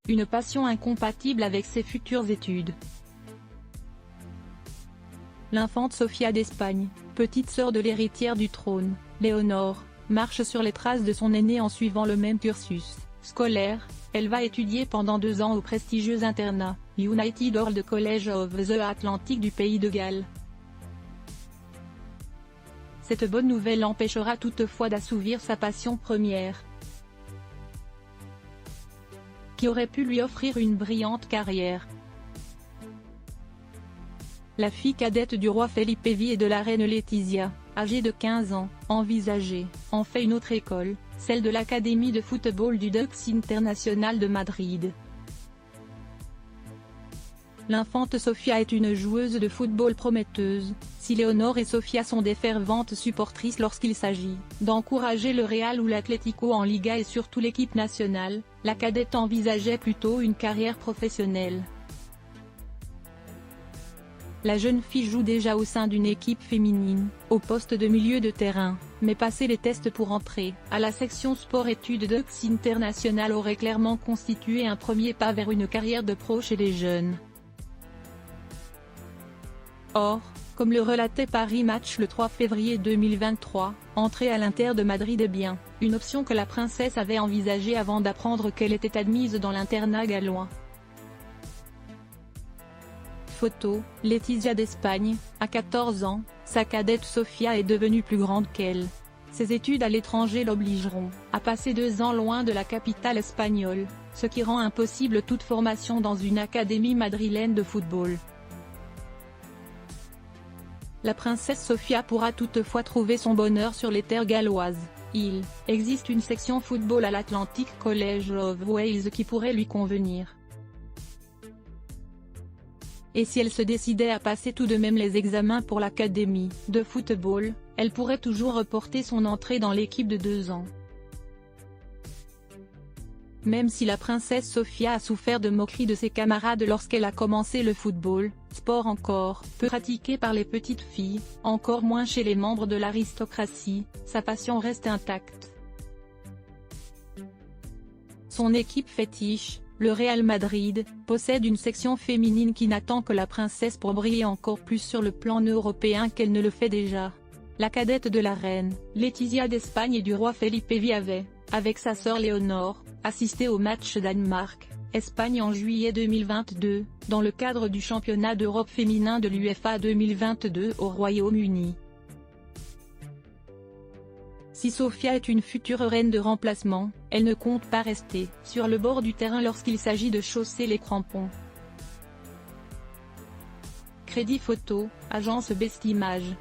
une passion incompatible avec ses futures études. L'infante Sofia d'Espagne, petite sœur de l'héritière du trône, Léonore, marche sur les traces de son aînée en suivant le même cursus scolaire. Elle va étudier pendant 2 ans au prestigieux internat, United World College of the Atlantic du pays de Galles. Cette bonne nouvelle l'empêchera toutefois d'assouvir sa passion première, qui aurait pu lui offrir une brillante carrière. La fille cadette du roi Felipe V et de la reine Laetitia, âgée de 15 ans, envisageait, en fait une autre école, celle de l'Académie de football du Dux International de Madrid. L'infante Sofia est une joueuse de football prometteuse, si Léonore et Sofia sont des ferventes supportrices lorsqu'il s'agit d'encourager le Real ou l'Atlético en Liga et surtout l'équipe nationale, la cadette envisageait plutôt une carrière professionnelle. La jeune fille joue déjà au sein d'une équipe féminine, au poste de milieu de terrain, mais passer les tests pour entrer à la section sport-études Dux International aurait clairement constitué un premier pas vers une carrière de pro chez les jeunes. Or, comme le relatait Paris Match le 3 février 2023, entrer à l'Inter de Madrid est bien une option que la princesse avait envisagée avant d'apprendre qu'elle était admise dans l'internat gallois. Photo, Laetitia d'Espagne, à 14 ans, sa cadette Sofia est devenue plus grande qu'elle. Ses études à l'étranger l'obligeront à passer 2 ans loin de la capitale espagnole, ce qui rend impossible toute formation dans une académie madrilène de football. La princesse Sofia pourra toutefois trouver son bonheur sur les terres galloises. Il existe une section football à l'Atlantic College of Wales qui pourrait lui convenir. Et si elle se décidait à passer tout de même les examens pour l'académie de football, elle pourrait toujours reporter son entrée dans l'équipe de 2 ans. Même si la princesse Sofia a souffert de moqueries de ses camarades lorsqu'elle a commencé le football, sport encore peu pratiqué par les petites filles, encore moins chez les membres de l'aristocratie, sa passion reste intacte. Son équipe fétiche, le Real Madrid, possède une section féminine qui n'attend que la princesse pour briller encore plus sur le plan européen qu'elle ne le fait déjà. La cadette de la reine, Laetitia d'Espagne et du roi Felipe V avait, avec sa sœur Léonore, assisté au match Danemark-Espagne en juillet 2022, dans le cadre du championnat d'Europe féminin de l'UEFA 2022 au Royaume-Uni. Si Sofia est une future reine de remplacement, elle ne compte pas rester sur le bord du terrain lorsqu'il s'agit de chausser les crampons. Crédit photo, agence Best Images.